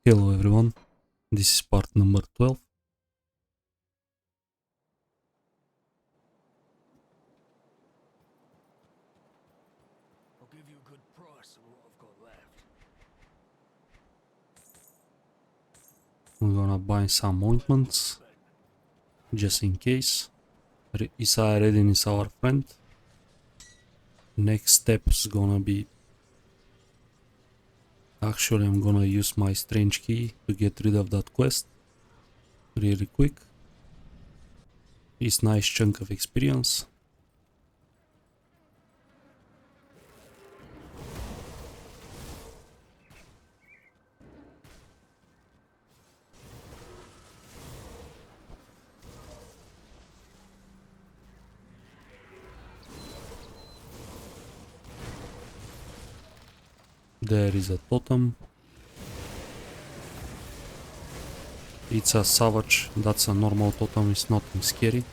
Hello everyone, this is part number 12. I'll give you a good price for what I've got left. We're gonna buy some ointments, just in case. Isaiah Redin is our friend. Next step is gonna be... Actually, I'm gonna use my strange key to get rid of that quest really quick. It's nice chunk of experience. There is a totem. It's a savage, that's a normal totem, it's nothing scary.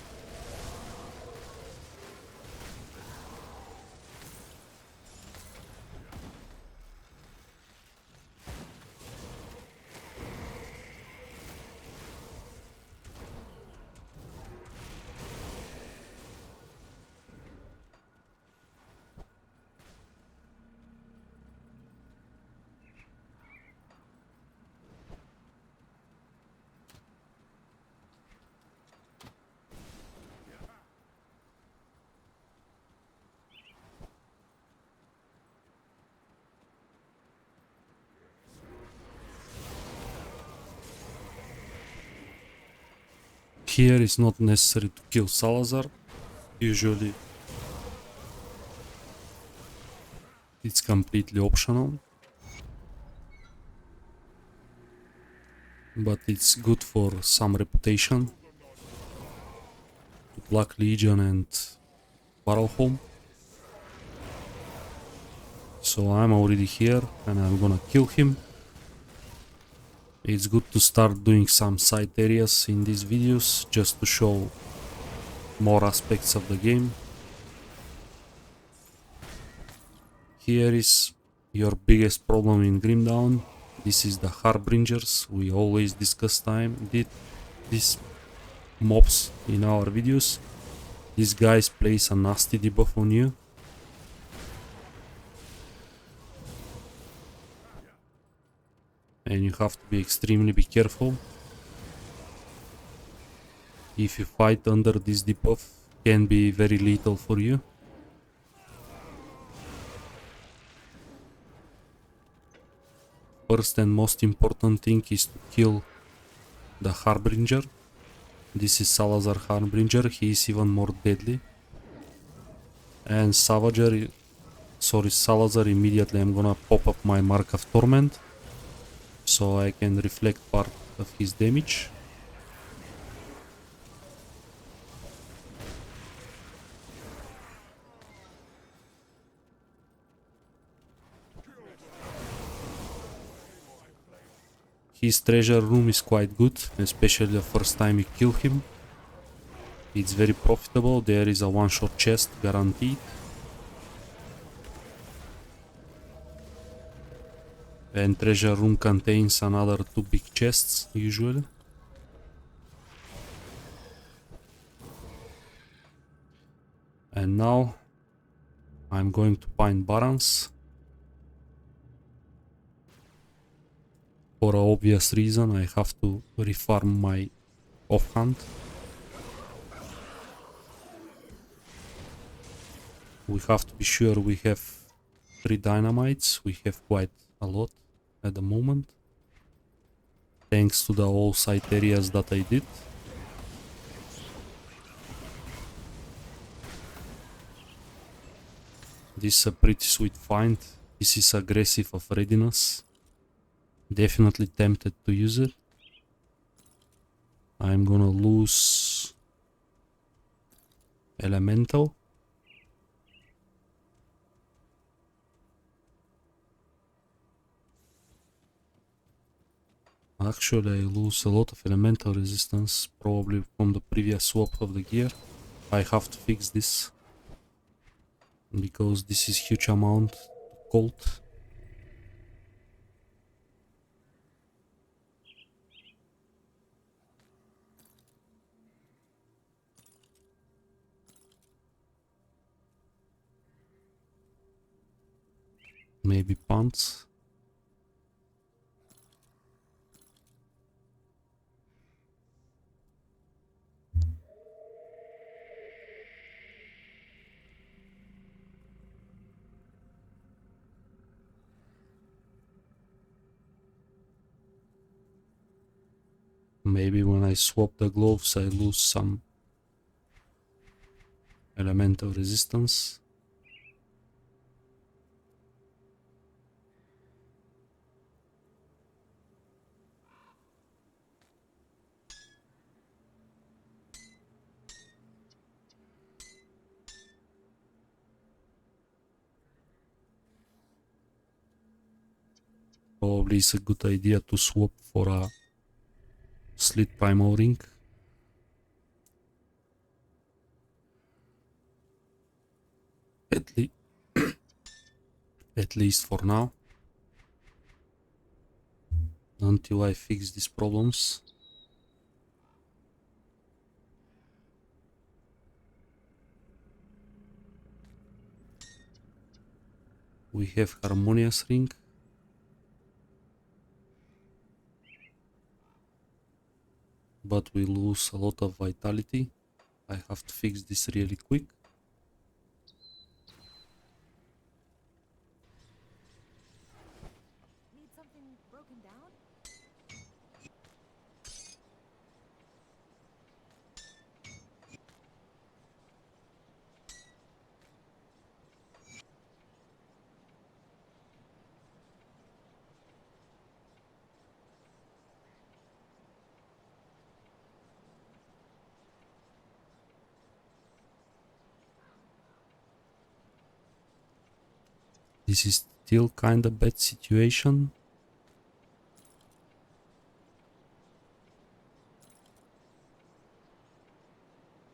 Here it's not necessary to kill Salazar. Usually it's completely optional, but it's good for some reputation. Black Legion and Barrelholm. So I'm already here and I'm gonna kill him. It's good to start doing some side areas in these videos just to show more aspects of the game. Here is your biggest problem in Grimdown. This is the Harbingers. We always discuss these mobs in our videos. These guys place a nasty debuff on you. And you have to be extremely careful. If you fight under this debuff, can be very lethal for you. First and most important thing is to kill the Harbinger. This is Salazar Harbinger, he is even more deadly. And Salazar, immediately I'm gonna pop up my Mark of Torment, so I can reflect part of his damage. His treasure room is quite good, especially the first time you kill him. It's very profitable, there is a one-shot chest guaranteed. And treasure room contains another 2 big chests, usually. And now I'm going to find Barons. For an obvious reason, I have to refarm my offhand. We have to be sure we have 3 dynamites. We have quite a lot at the moment, thanks to the all side areas that I did. This is a pretty sweet find. This is aggressive of readiness. Definitely tempted to use it. I'm gonna lose Elemental. Actually, I lose a lot of elemental resistance, probably from the previous swap of the gear. I have to fix this, because this is huge amount cold. Maybe pants. Maybe when I swap the gloves I lose some elemental resistance. Probably it's a good idea to swap for a slit primal ring. At least for now. Until I fix these problems. We have harmonious ring. But we lose a lot of vitality. I have to fix this really quick. Need something broken down? This is still kinda bad situation.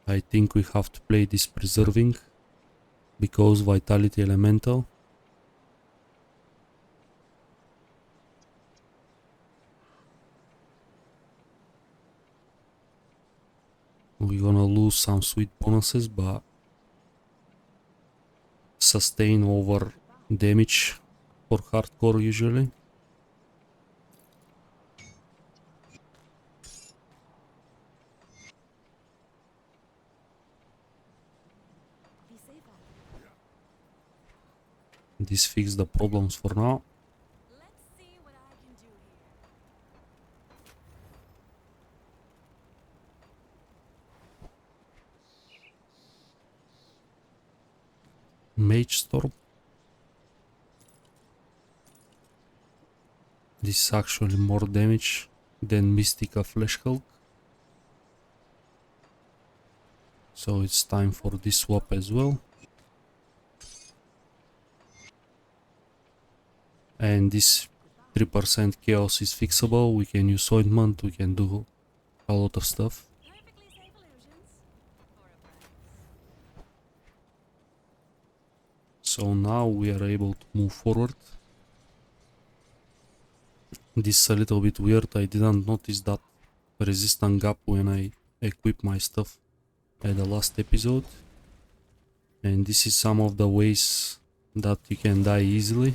I think we have to play this preserving because vitality elemental. We're gonna lose some sweet bonuses, but sustain over damage for hardcore usually. Be safe out there. This fixes the problems for now. Let's see what I can do here. Mage Storm. This is actually more damage than Mystica Flesh Hulk. So it's time for this swap as well. And this 3% chaos is fixable. We can use ointment, we can do a lot of stuff. Perfectly safe illusions. For a price. So now we are able to move forward. This is a little bit weird. I didn't notice that resistance gap when I equip my stuff at the last episode. And this is some of the ways that you can die easily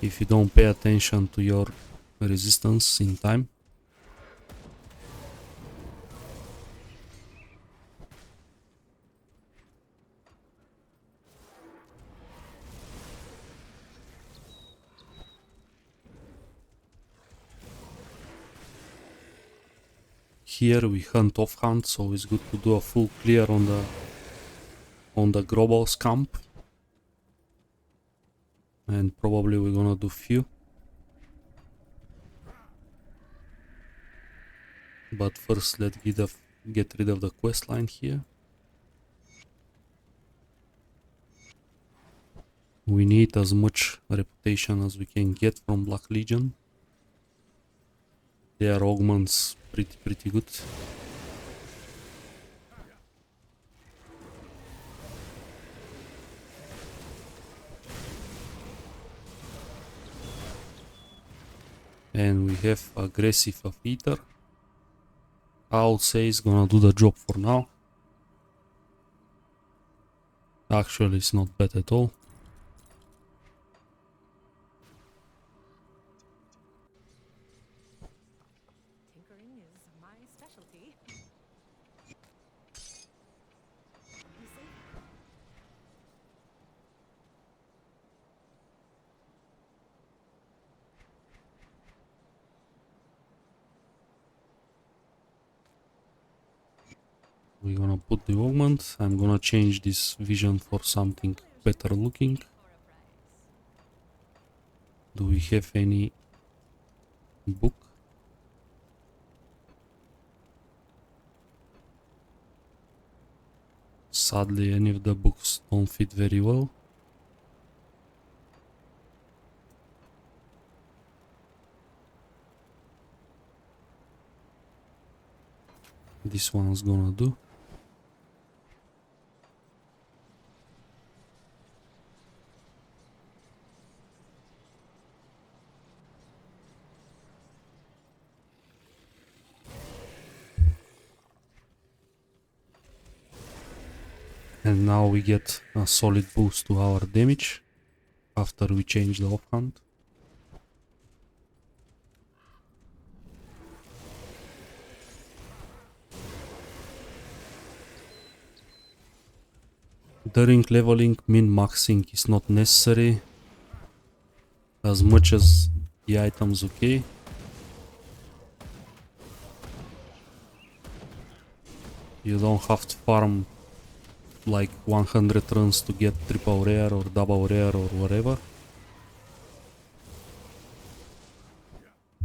if you don't pay attention to your resistance in time. Here we hunt off hunt, so it's good to do a full clear on the Grobal's camp. And probably we're gonna do few. But first let's get rid of the quest line here. We need as much reputation as we can get from Black Legion. Their augments pretty good. And we have aggressive of Ether. I would say it's gonna do the job for now. Actually, it's not bad at all. specialty. You say We're gonna put the augment. I'm gonna change this vision for something better looking. for a price. Do we have any book? Sadly, any of the books don't fit very well. This one's gonna do. And now we get a solid boost to our damage after we change the offhand. During leveling, min-maxing is not necessary as much as the item's okay. You don't have to farm like 100 runs to get triple rare or double rare or whatever,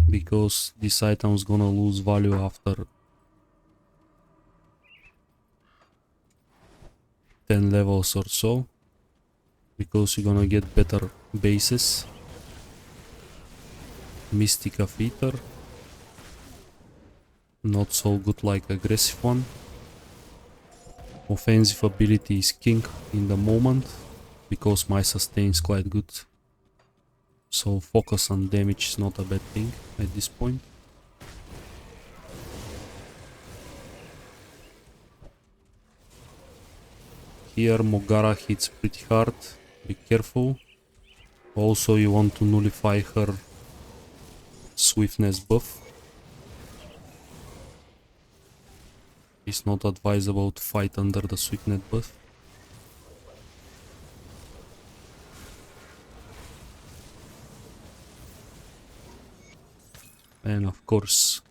because this item's gonna lose value after 10 levels or so, because you're gonna get better bases. Mystic of Ether, not so good like aggressive one. Offensive ability is king in the moment, because my sustain is quite good. So focus on damage is not a bad thing at this point. Here Mogara hits pretty hard, be careful. Also you want to nullify her swiftness buff. It's not advisable to fight under the swiftness buff. And of course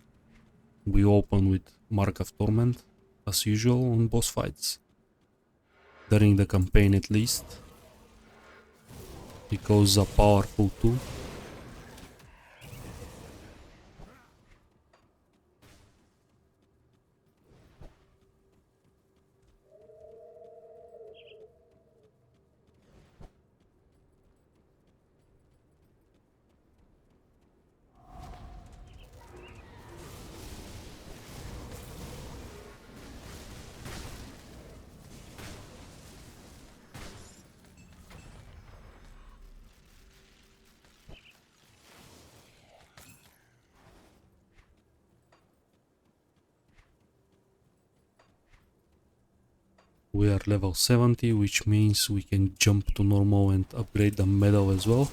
we open with Mark of Torment as usual on boss fights. During the campaign at least, because it's a powerful tool. We are level 70, which means we can jump to normal and upgrade the medal as well.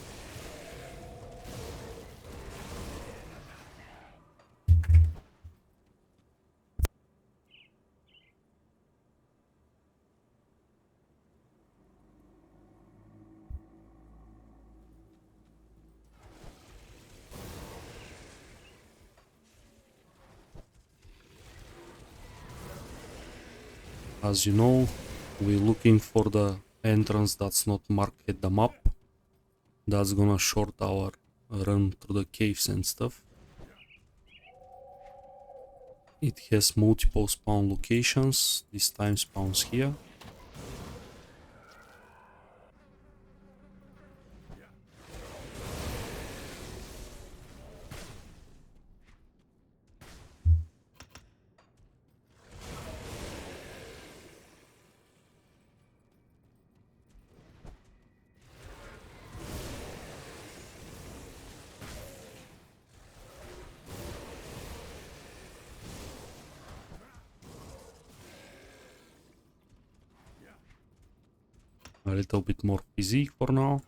As you know, we're looking for the entrance that's not marked at the map. That's gonna short our run through the caves and stuff. It has multiple spawn locations. This time spawns here. A little bit more physique for now.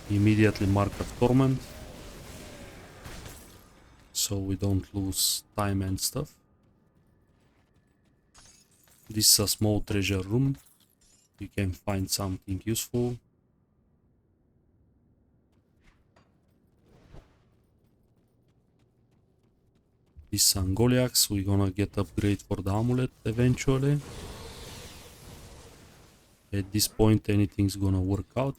Immediately mark a torment, so we don't lose time and stuff. This is a small treasure room. You can find something useful. This Angoliax, we're gonna get upgrade for the amulet eventually. At this point anything's gonna work out.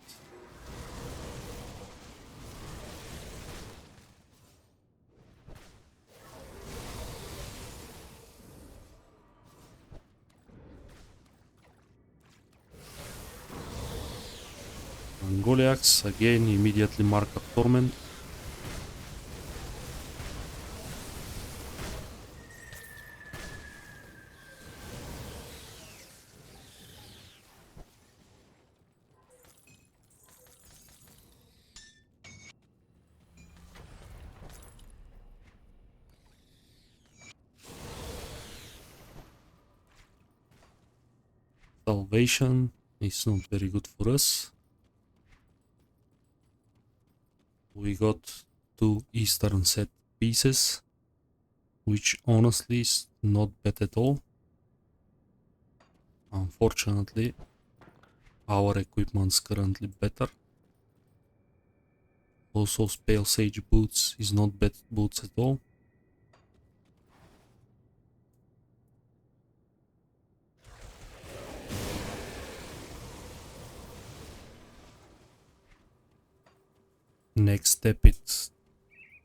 Angoliax, again, immediately mark a torment. Salvation is not very good for us. We got 2 Eastern set pieces, which honestly is not bad at all. Unfortunately, our equipment's currently better. Also, Spell Sage boots is not bad boots at all. Next step is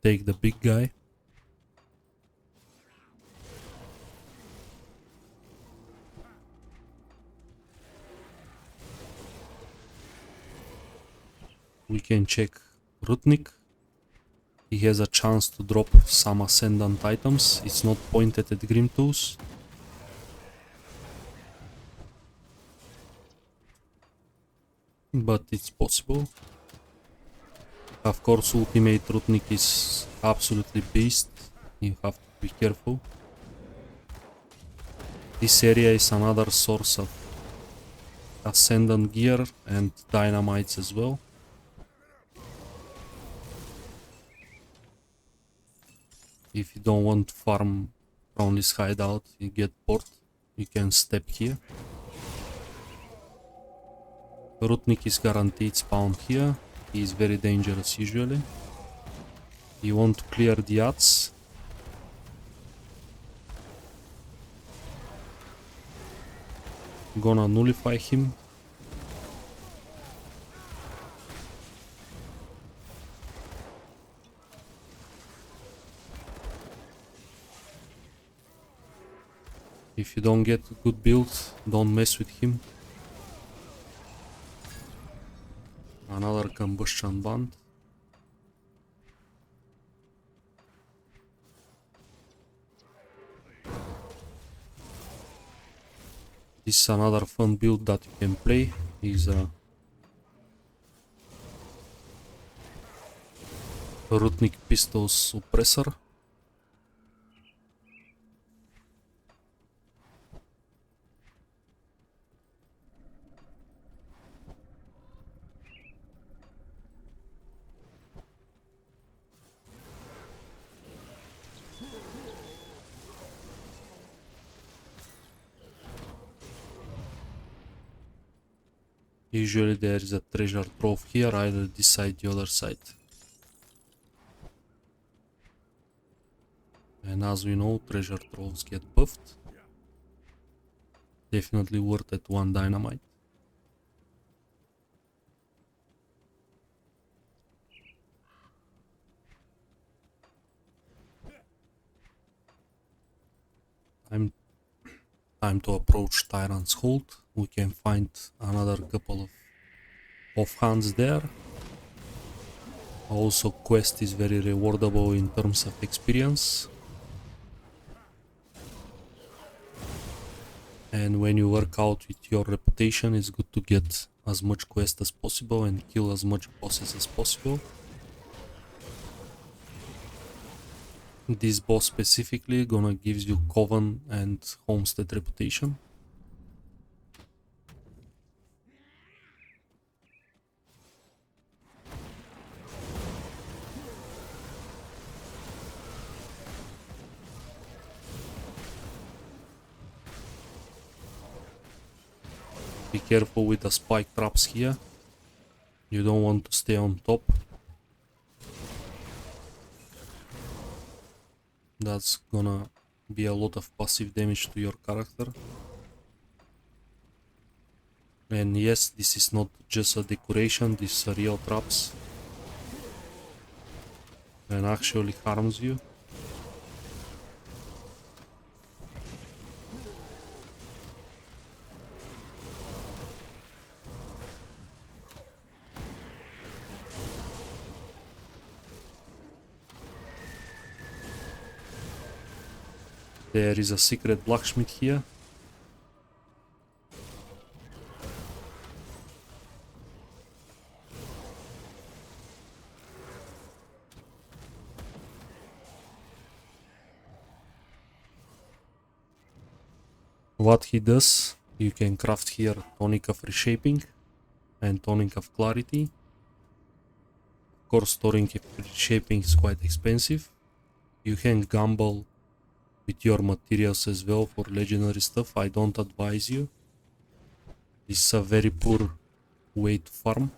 take the big guy. We can check Rutnik. He has a chance to drop some Ascendant items. It's not pointed at GRIMTOOLS. But it's possible. Of course, Ultimate Rutnik is absolutely beast. You have to be careful. This area is another source of Ascendant gear and dynamites as well. If you don't want to farm from this hideout, you get bored, you can step here. Rutnik is guaranteed spawn here. He is very dangerous usually. You want to clear the odds. Gonna nullify him. If you don't get a good build, don't mess with him. Another combustion band. This is another fun build that you can play. Is a Rutnik Pistols Suppressor. Usually there is a treasure trove here, either this side, the other side. And as we know, treasure troves get buffed. Definitely worth it, 1 dynamite. Time to approach Tyrant's Hold. We can find another couple of offhands there. Also, quest is very rewardable in terms of experience. And when you work out with your reputation, it's good to get as much quest as possible and kill as much bosses as possible. This boss specifically gonna gives you Coven and Homestead reputation. Be careful with the spike traps here. You don't want to stay on top. That's gonna be a lot of passive damage to your character. And yes, this is not just a decoration, these are real traps. And actually harms you. There is a secret blacksmith here. What he does, you can craft here tonic of reshaping and tonic of clarity. Of course, tonic of reshaping is quite expensive. You can gamble with your materials as well for legendary stuff. I don't advise you. This is a very poor way to farm.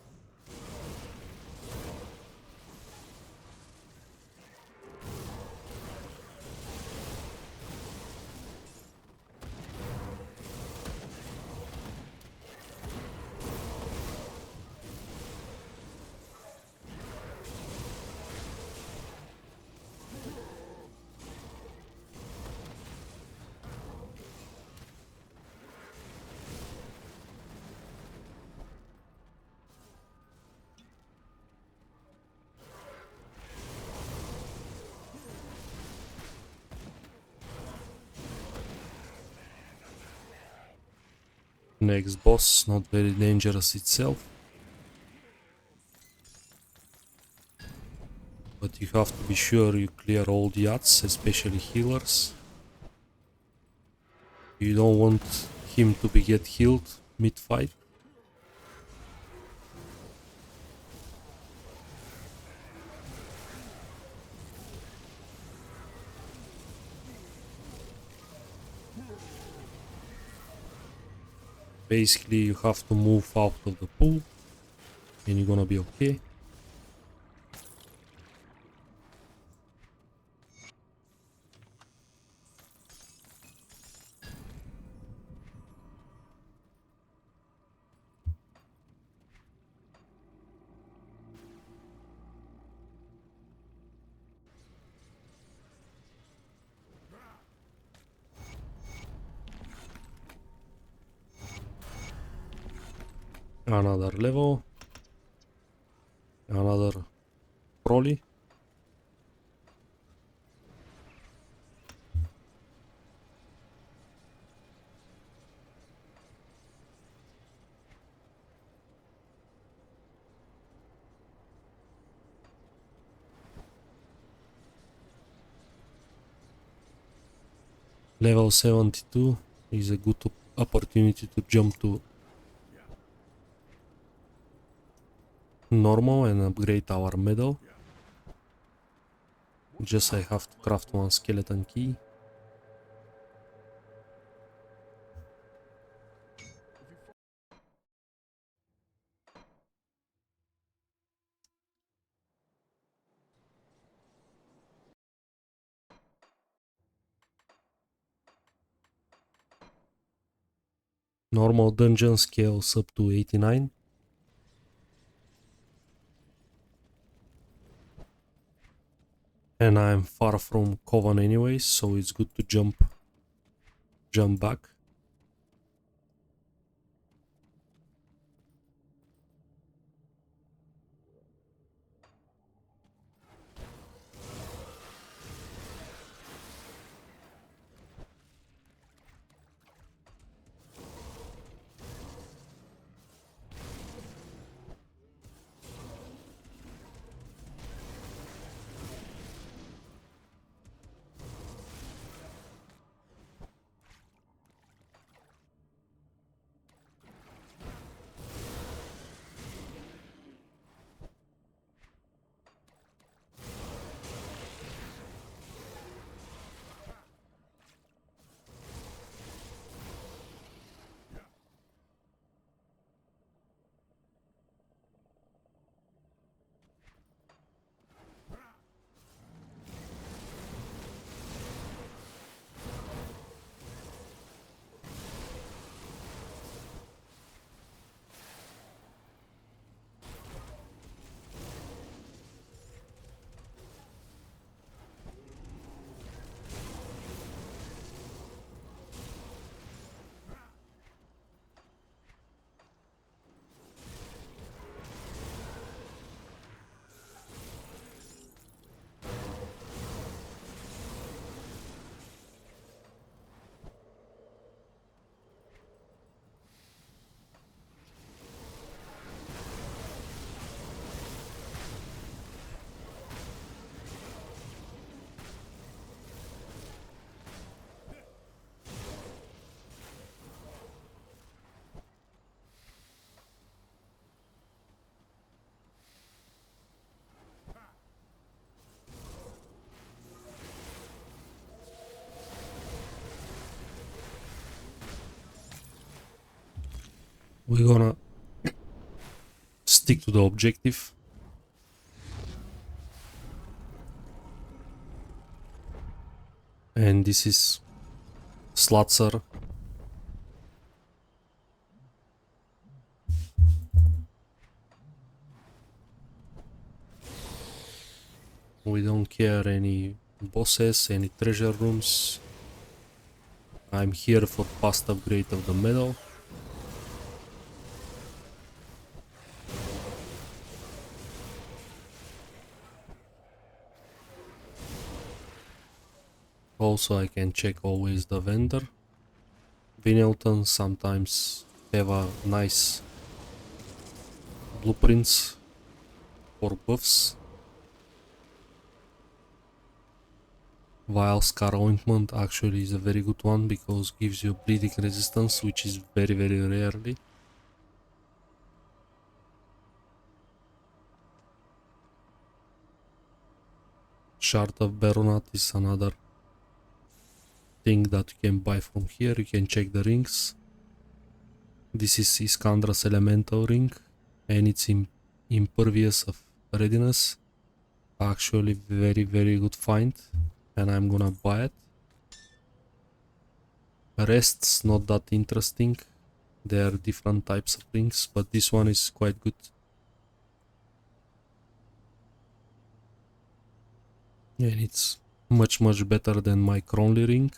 Next boss, not very dangerous itself. But you have to be sure you clear all the odds, especially healers. You don't want him to get healed mid-fight. Basically, you have to move out of the pool and you're gonna be okay. Another level. Another trolley. Level 72 is a good opportunity to jump to normal and upgrade our medal. Just I have to craft one skeleton key. Normal dungeon scales up to 89. And I'm far from Coven anyways, so it's good to jump back. We're gonna stick to the objective. And this is Slutzer. We don't care any bosses, any treasure rooms. I'm here for fast upgrade of the medal. Also, I can check always the vendor. Vinelton sometimes have a nice blueprints for buffs. While Scar Ointment actually is a very good one because gives you bleeding resistance, which is very rarely. Shard of Baronat is another thing that you can buy from here. You can check the rings. This is Iskandra's Elemental Ring and it's impervious of readiness. Actually very good find and I'm gonna buy it. Rest's not that interesting. There are different types of rings, but this one is quite good. And it's much better than my Cronley ring.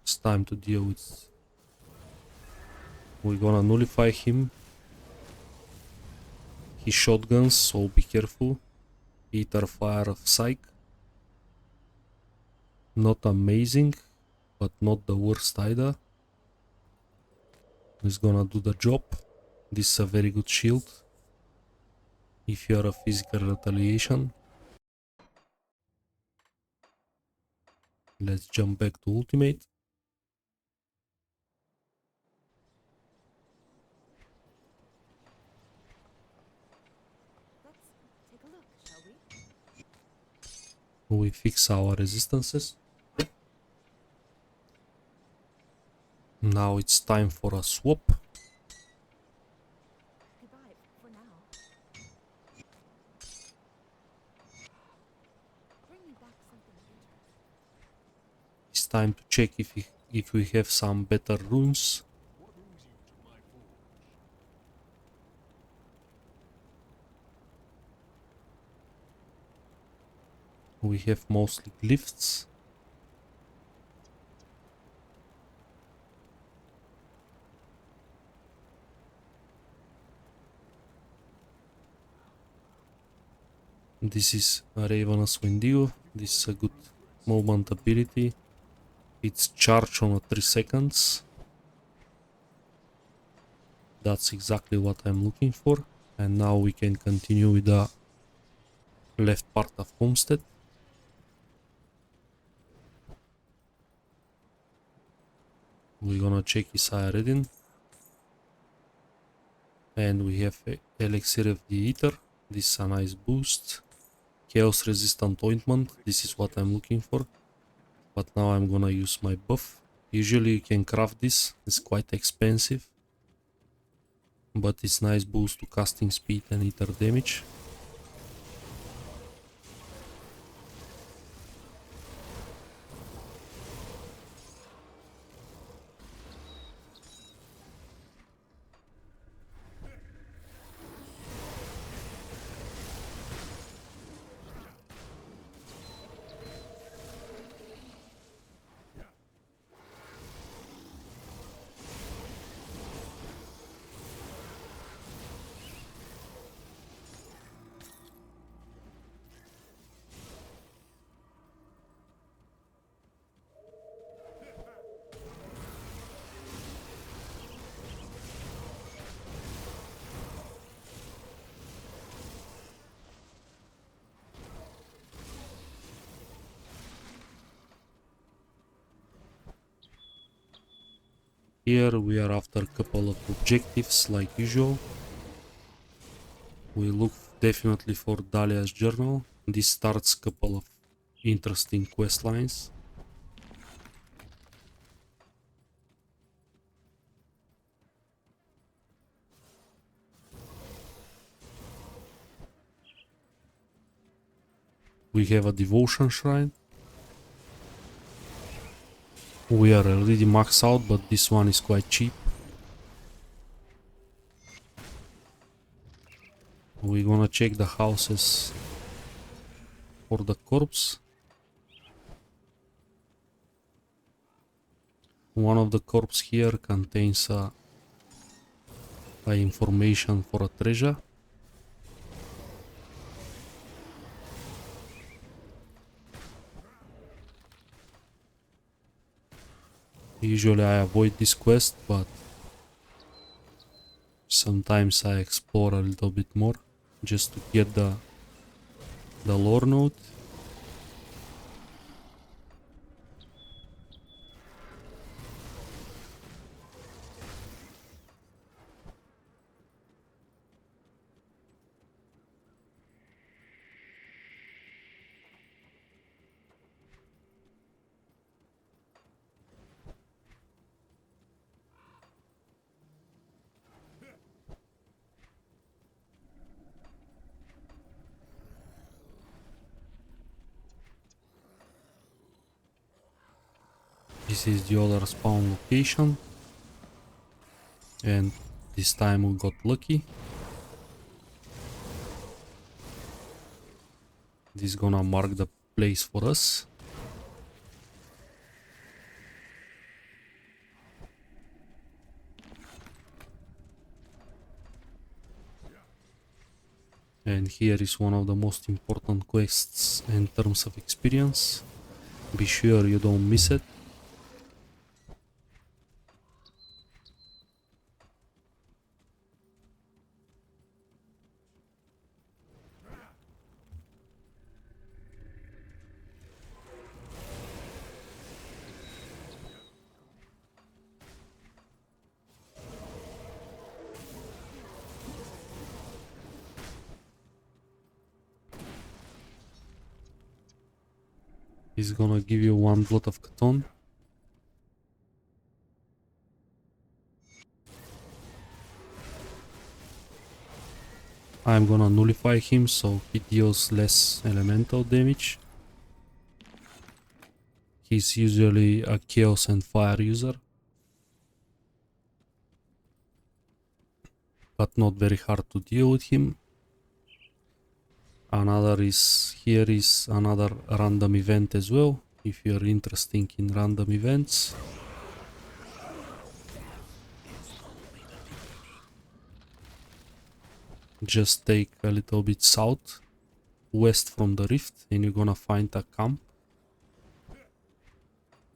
It's time to deal with. We're gonna nullify him. He shotguns, so be careful. Ether Fire of Psych. Not amazing, but not the worst either. He's gonna do the job. This is a very good shield if you are a physical retaliation. Let's jump back to ultimate. Let's take a look, shall we? We fix our resistances. Now it's time for a swap. Goodbye for now. Bring me back something interesting. It's time to check if we have some better runes. What brings you to my forge? We have mostly glyphs. This is a Ravenous Wendigo. This is a good movement ability. It's charged on 3 seconds. That's exactly what I'm looking for. And now we can continue with the left part of Homestead. We're gonna check his Iridin. And we have Elixir of the Ether. This is a nice boost. Chaos resistant ointment. This is what I'm looking for. But now I'm gonna use my buff. Usually you can craft this. It's quite expensive. But it's nice boost to casting speed and ether damage. Here we are after a couple of objectives like usual. We look definitely for Dahlia's journal. This starts a couple of interesting quest lines. We have a devotion shrine. We are already maxed out, but this one is quite cheap. We're gonna check the houses for the corpse. One of the corpse here contains a information for a treasure. Usually I avoid this quest, but sometimes I explore a little bit more just to get the lore note. This is the other spawn location, and this time we got lucky. This is gonna mark the place for us. And here is one of the most important quests in terms of experience. Be sure you don't miss it. It's gonna give you one blood of Cthon. I'm gonna nullify him so he deals less elemental damage. He's usually a chaos and fire user, but not very hard to deal with him. Here is another random event as well, if you're interested in random events. Just take a little bit south, west from the rift, and you're gonna find a camp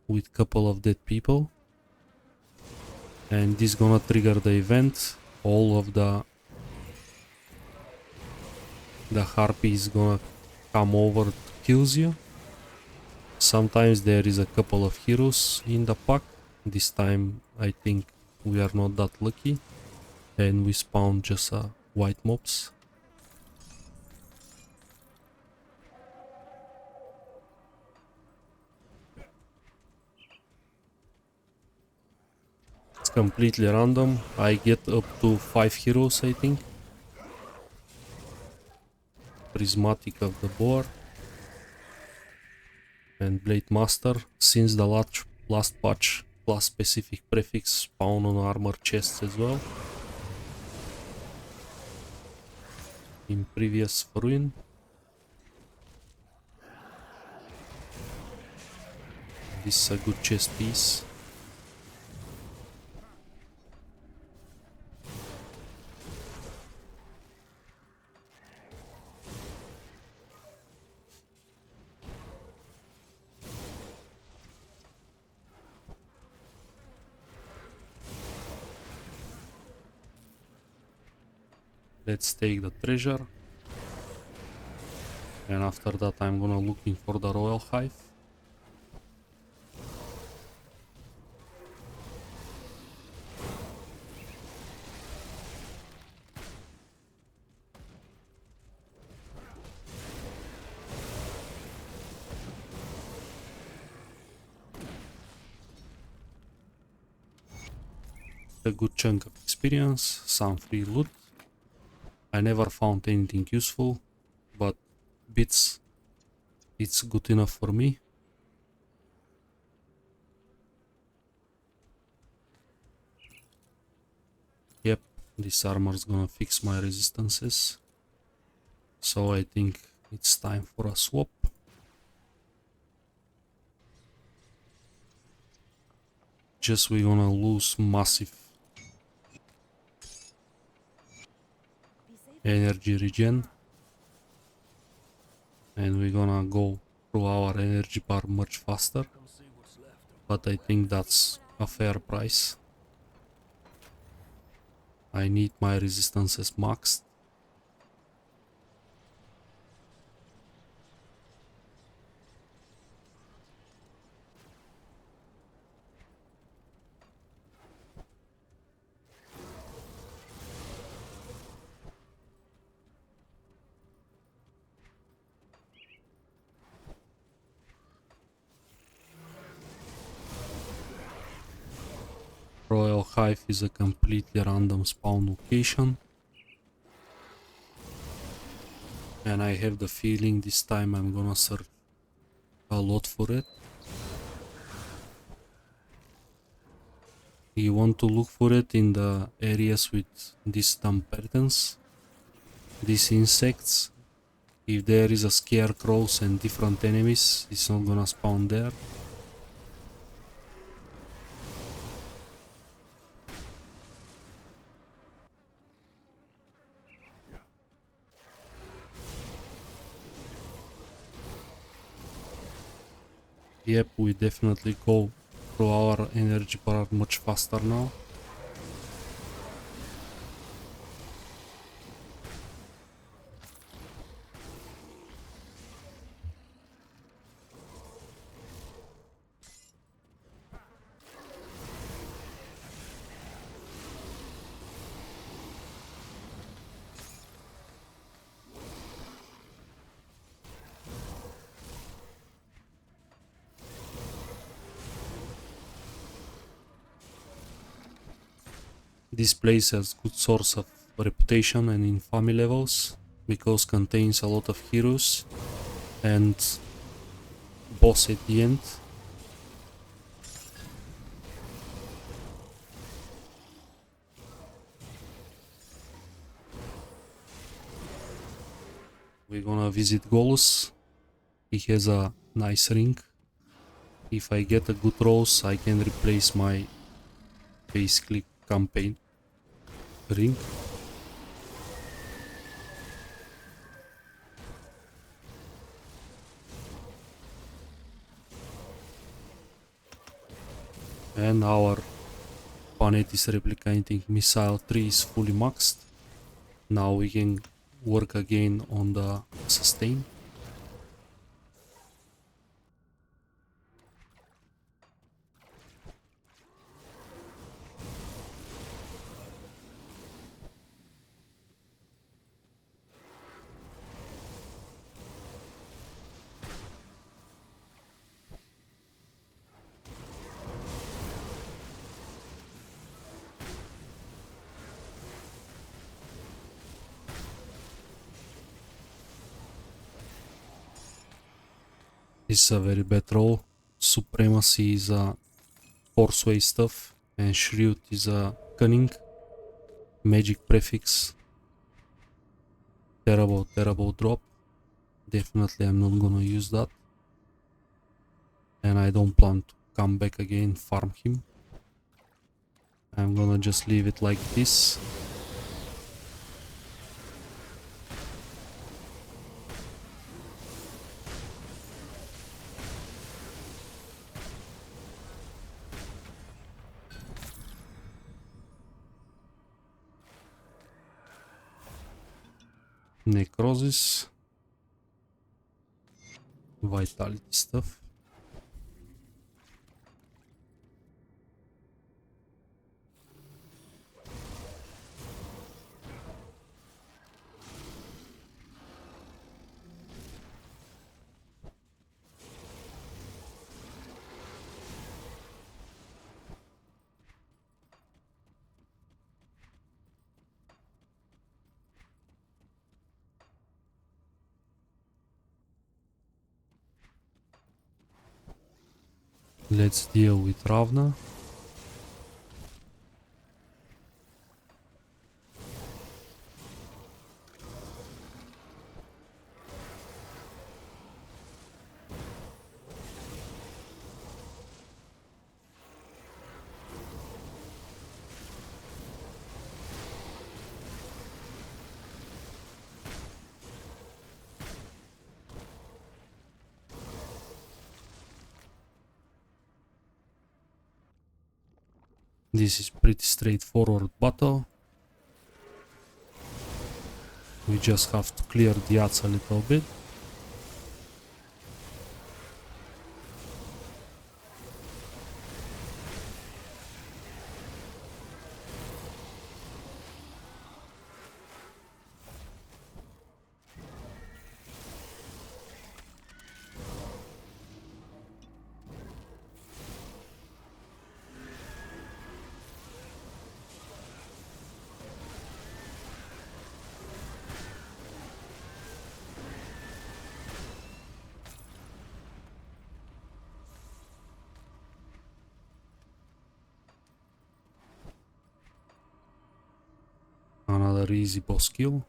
with couple of dead people. And this gonna trigger the event. All of the harpy is gonna come over to kill you. Sometimes there is a couple of heroes in the pack. This time I think we are not that lucky, and we spawn just white mobs. It's completely random. I get up to 5 heroes, I think. Prismatic of the Boar and Blade Master. Since the last patch, class specific prefix spawn on armor chests as well. In previous ruin. This is a good chest piece. Let's take the treasure. And after that I'm gonna looking for the royal hive. a good chunk of experience, some free loot. I never found anything useful, but bits, it's good enough for me. Yep, this armor's gonna fix my resistances. So I think it's time for a swap. Just we're gonna lose massive Be safe. energy regen. And we're gonna go through our energy bar much faster. Come see what's left of But I think that's a fair price. I need my resistances maxed. Royal Hive is a completely random spawn location. And I have the feeling this time I'm gonna search a lot for it. You want to look for it in the areas with these dumb patterns, these insects. If there is a scarecrows and different enemies, it's not gonna spawn there. Yep, we definitely go through our energy bar much faster now. This place has good source of reputation and infamy levels because contains a lot of heroes and boss at the end. We're gonna visit Golus. He has a nice ring. If I get a good rolls, I can replace my basically campaign ring. And our Panetis replicating missile 3 is fully maxed. Now we can work again on the sustain. This is a very bad roll. Supremacy is a force-way stuff and Shrewd is a cunning. Magic prefix. Terrible, terrible drop. Definitely I'm not gonna use that. And I don't plan to come back again, farm him. I'm gonna just leave it like this. Necrosis. Vitality stuff. Let's deal with Ravna. This is pretty straightforward battle. We just have to clear the odds a little bit. Another easy boss kill.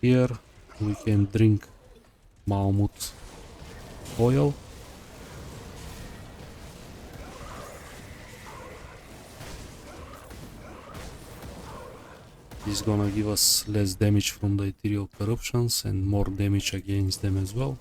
Here we can drink Malmut oil. This is gonna give us less damage from the ethereal corruptions and more damage against them as well.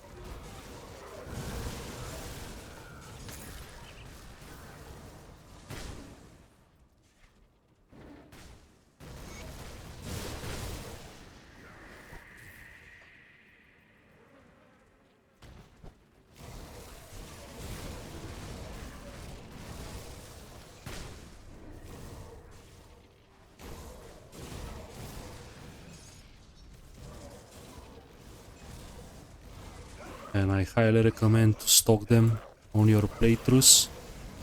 And I highly recommend to stock them on your playthroughs.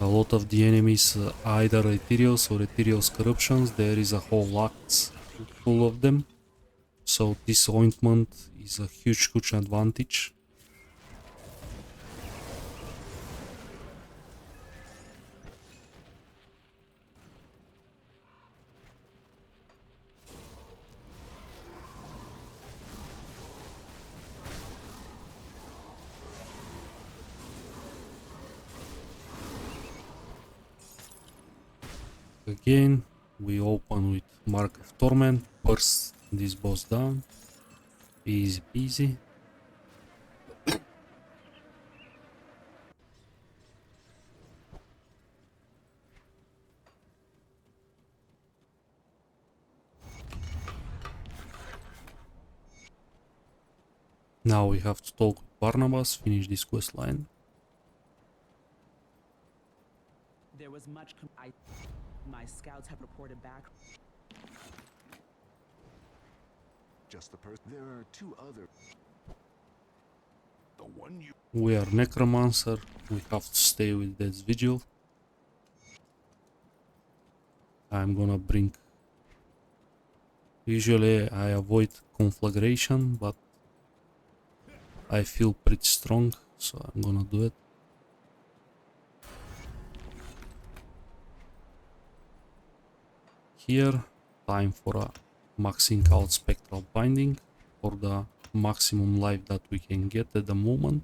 A lot of the enemies either ethereals or ethereals corruptions. There is a whole axe full of them. So this ointment is a huge advantage. Again, we open with Mark of Torment, burst this boss down. Easy peasy. Now we have to talk with Barnabas, finish this quest line. There was much my scouts have reported back. Just the person. There are two other. The one you. We are Necromancer, we have to stay with Death's Vigil. I'm gonna bring... Usually I avoid conflagration, but I feel pretty strong, so I'm gonna do it. Here, time for a maxing out Spectral Binding for the maximum life that we can get at the moment.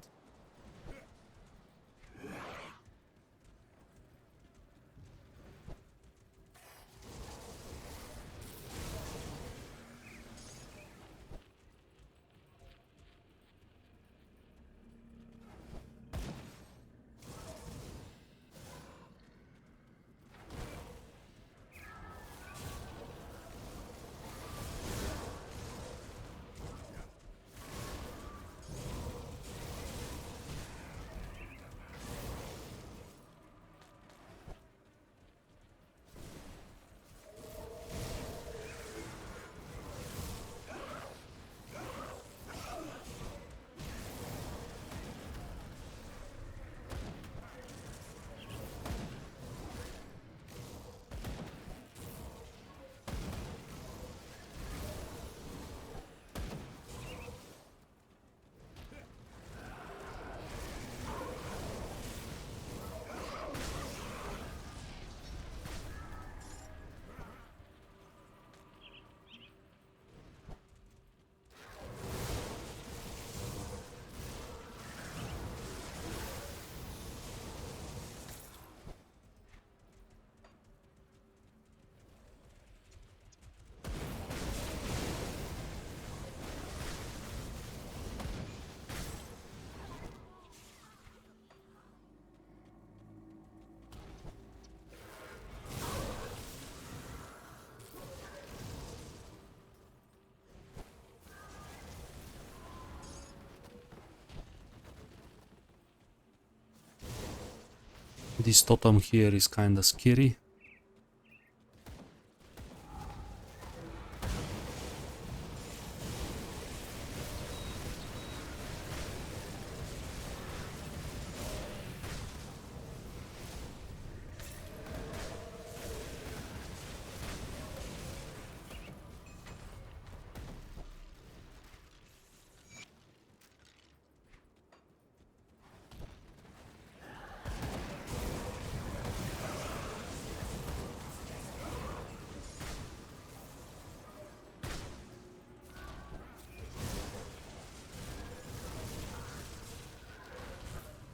This totem here is kinda scary.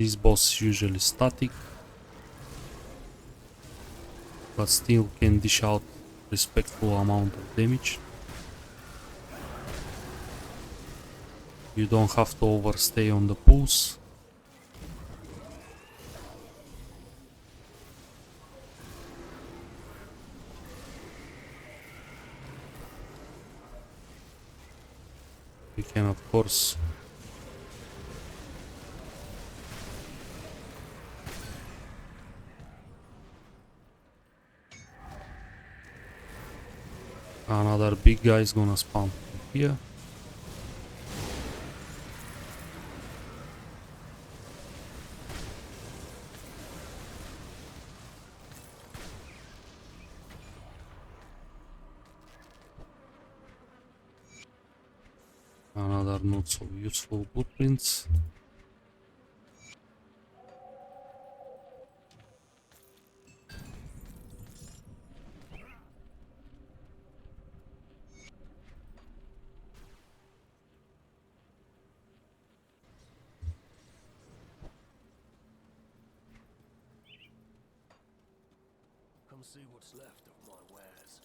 This boss is usually static, but still can dish out respectful amount of damage. You don't have to overstay on the pulse. We can of course another big guy is gonna spawn here. Another not so useful blueprints. Come see what's left of my wares.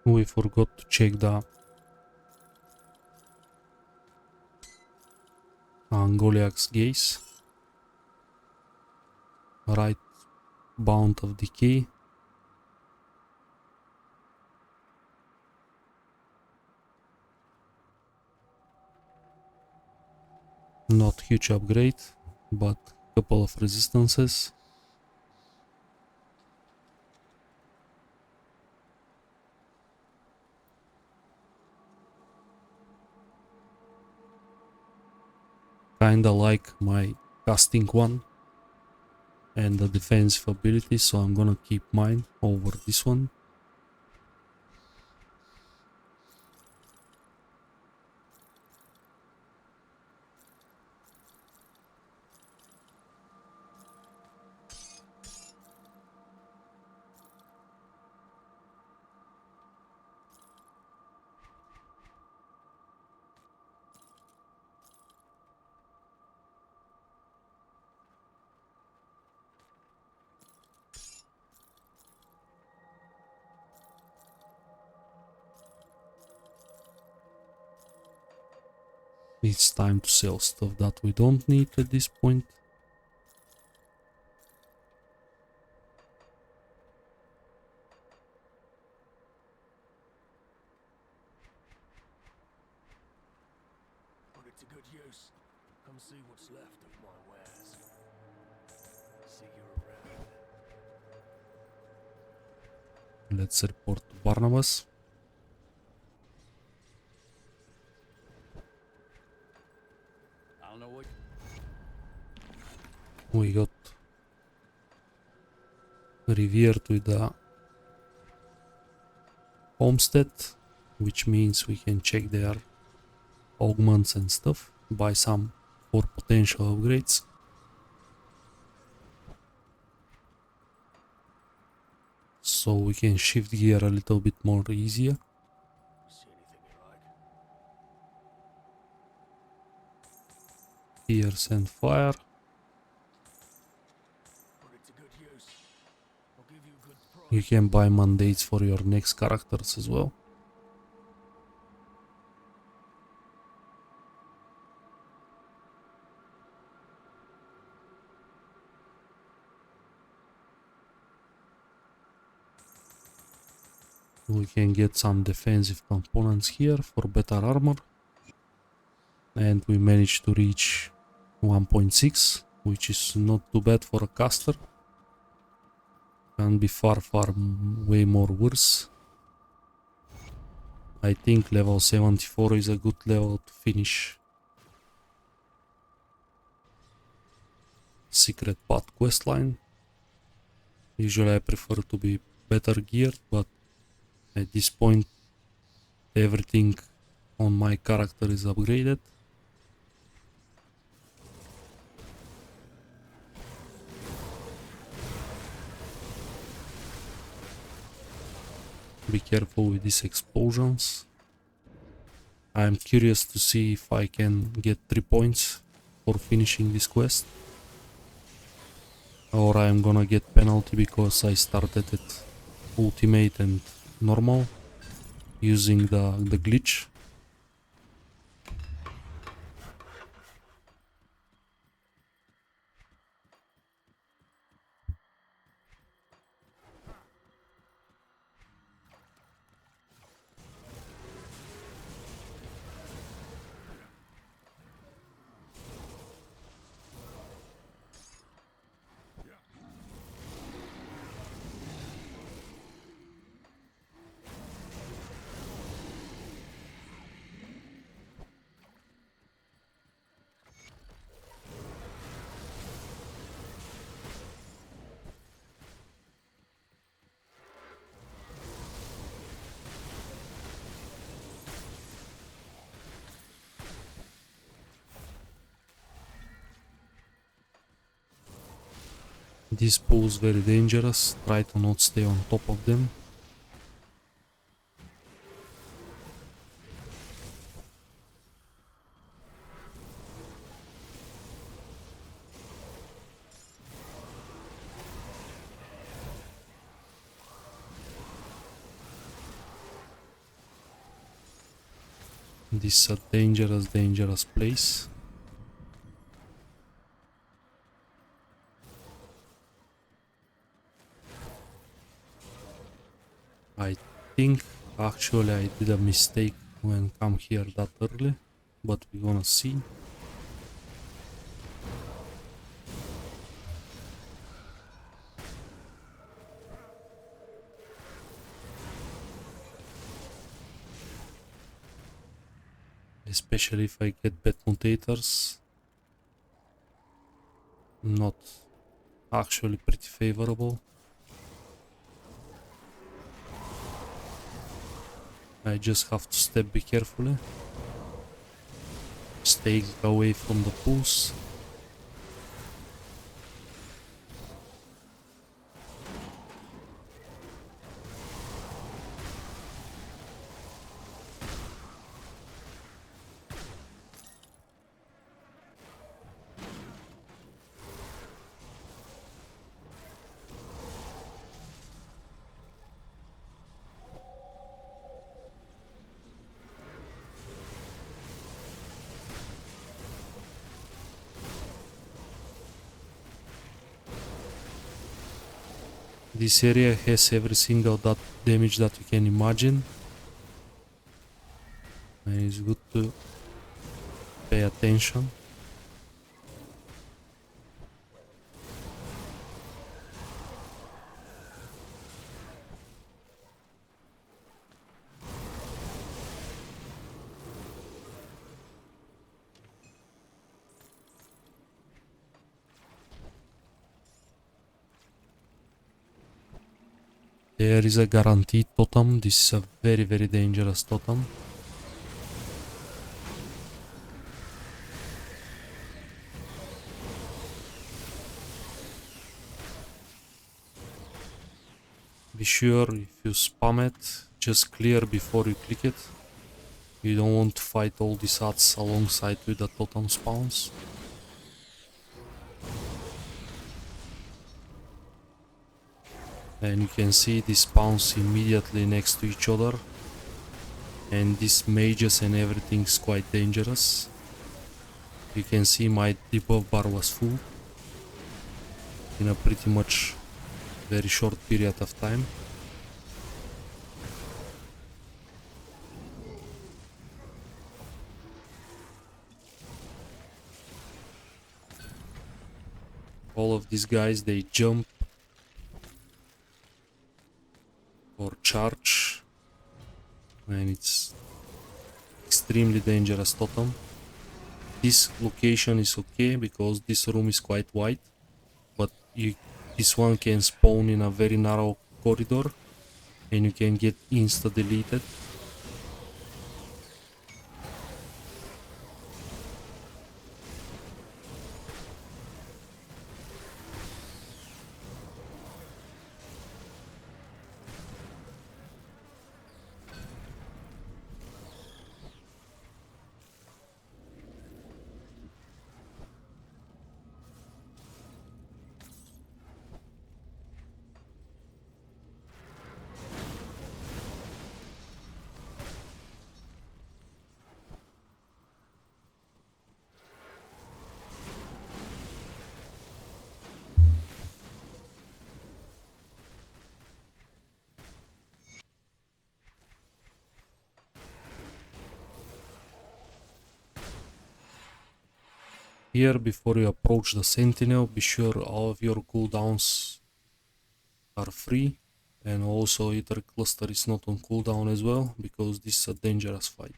We forgot to check the Goliath's gaze. Right bound of decay. Not huge upgrade, but couple of resistances. Kinda like my casting one and the defensive ability, so I'm gonna keep mine over this one. It's time to sell stuff that we don't need at this point. Put it to good use. Come see what's left of my wares. See you around. Let's report to Barnabas. I don't know what. We got revered with the homestead, which means we can check their augments and stuff, buy some for potential upgrades. So we can shift gear a little bit more easier. Fierce and Fire. Put it to good use. I'll give you a good price. You can buy mandates for your next characters as well. We can get some defensive components here for better armor. And we managed to reach 1.6, which is not too bad for a caster. Can be far way more worse. I think level 74 is a good level to finish Secret Path questline. Usually I prefer to be better geared, but at this point everything on my character is upgraded. Be careful with these explosions. I'm curious to see if I can get 3 points for finishing this quest. Or I'm gonna get penalty because I started at ultimate and normal using the glitch. These pools very dangerous, try to not stay on top of them. This is a dangerous place. I think actually I did a mistake when come here that early, but we're gonna see. Especially if I get bad mutators. Not actually pretty favorable. I just have to step be carefully. Stay away from the pools. This area has every single damage that you can imagine, and it's good to pay attention. There is a guaranteed totem. This is a very dangerous totem. Be sure if you spam it, just clear before you click it. You don't want to fight all these odds alongside with the totem spawns. And you can see these spawns immediately next to each other. And these mages and everything's quite dangerous. You can see my debuff bar was full in a pretty much very short period of time. All of these guys, they jump or charge, and it's extremely dangerous totem. This location is okay because this room is quite wide, but this one can spawn in a very narrow corridor and you can get insta deleted. Here, before you approach the sentinel, be sure all of your cooldowns are free, and also Ether Cluster is not on cooldown as well, because this is a dangerous fight.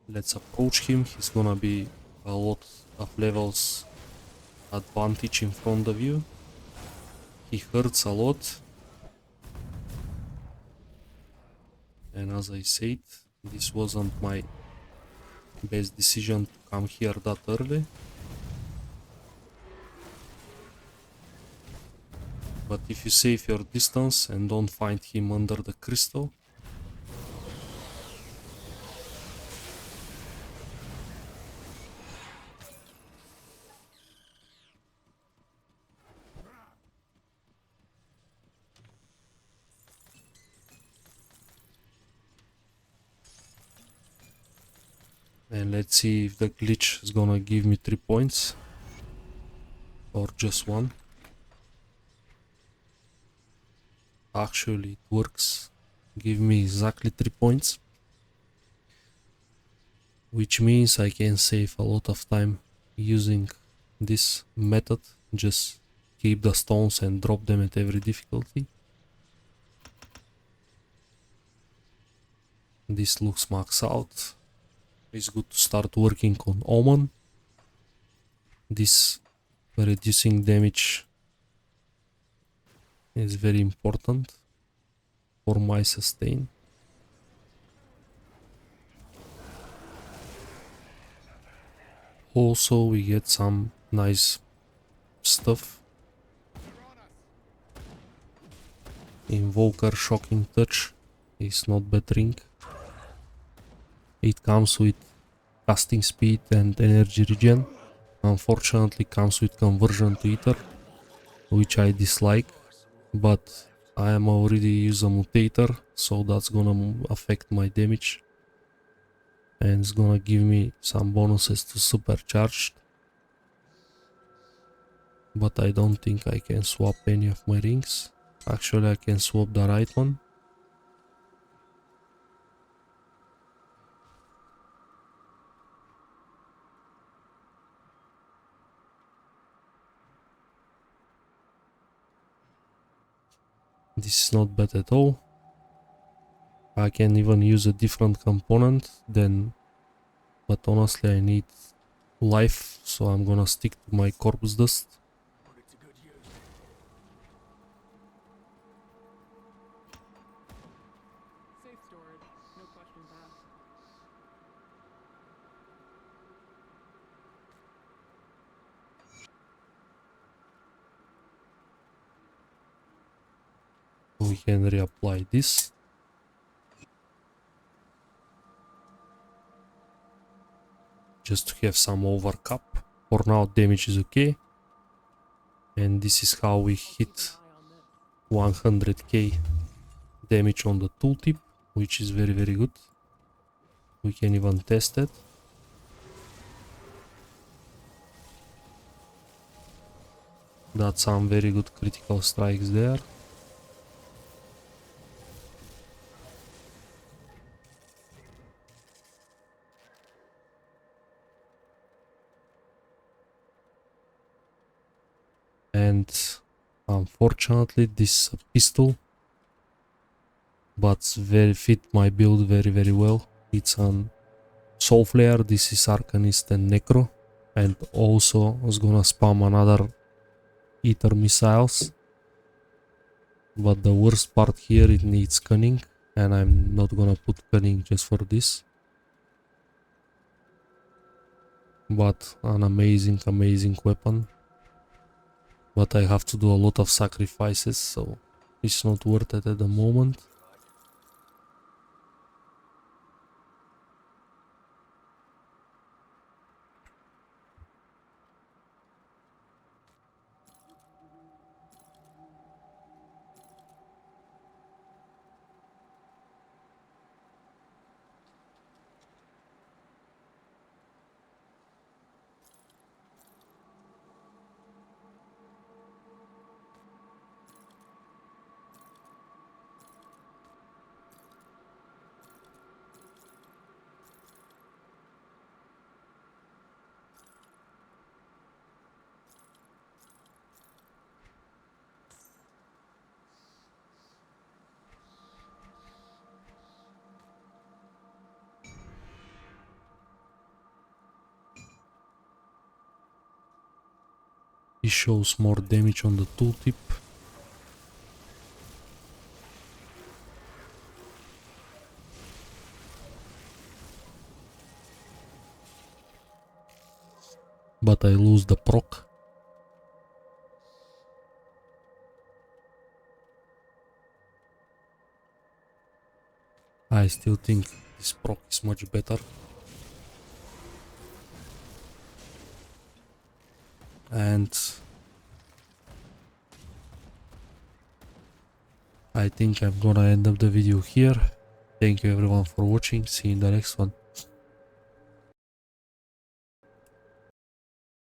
Let's approach him. He's gonna be a lot of levels advantage in front of you. He hurts a lot, and as I said, this wasn't my best decision to come here that early. But if you save your distance and don't find him under the crystal, and let's see if the glitch is gonna give me 3 points or just 1. Actually, it works. Give me exactly 3 points, which means I can save a lot of time using this method. Just keep the stones and drop them at every difficulty. This looks maxed out. It's good to start working on Omen. This reducing damage is very important for my sustain. Also, we get some nice stuff. Invoker Shocking Touch is not bettering. It comes with casting speed and energy regen. Unfortunately, comes with conversion to ether, which I dislike, but I am already use a mutator, so that's gonna affect my damage and it's gonna give me some bonuses to supercharged. But I don't think I can swap any of my rings. Actually, I can swap the right one. This is not bad at all. I can even use a different component then, but honestly I need life, so I'm gonna stick to my corpse dust. Put it to good use. Safe storage, no questions asked. We can reapply this. Just to have some overcap. For now damage is okay. And this is how we hit 100k damage on the tooltip, which is very good. We can even test it. That's some very good critical strikes there. And unfortunately this is a pistol, but very fit my build very well. It's an Soul Flare, this is Arcanist and Necro, and also I was gonna spam another Ether missiles. But the worst part here, it needs Cunning, and I'm not gonna put Cunning just for this. But an amazing weapon. But I have to do a lot of sacrifices, so it's not worth it at the moment. He shows more damage on the tooltip. But I lose the proc. I still think this proc is much better. And I think I'm gonna end up the video here. Thank you everyone for watching. See you in the next one.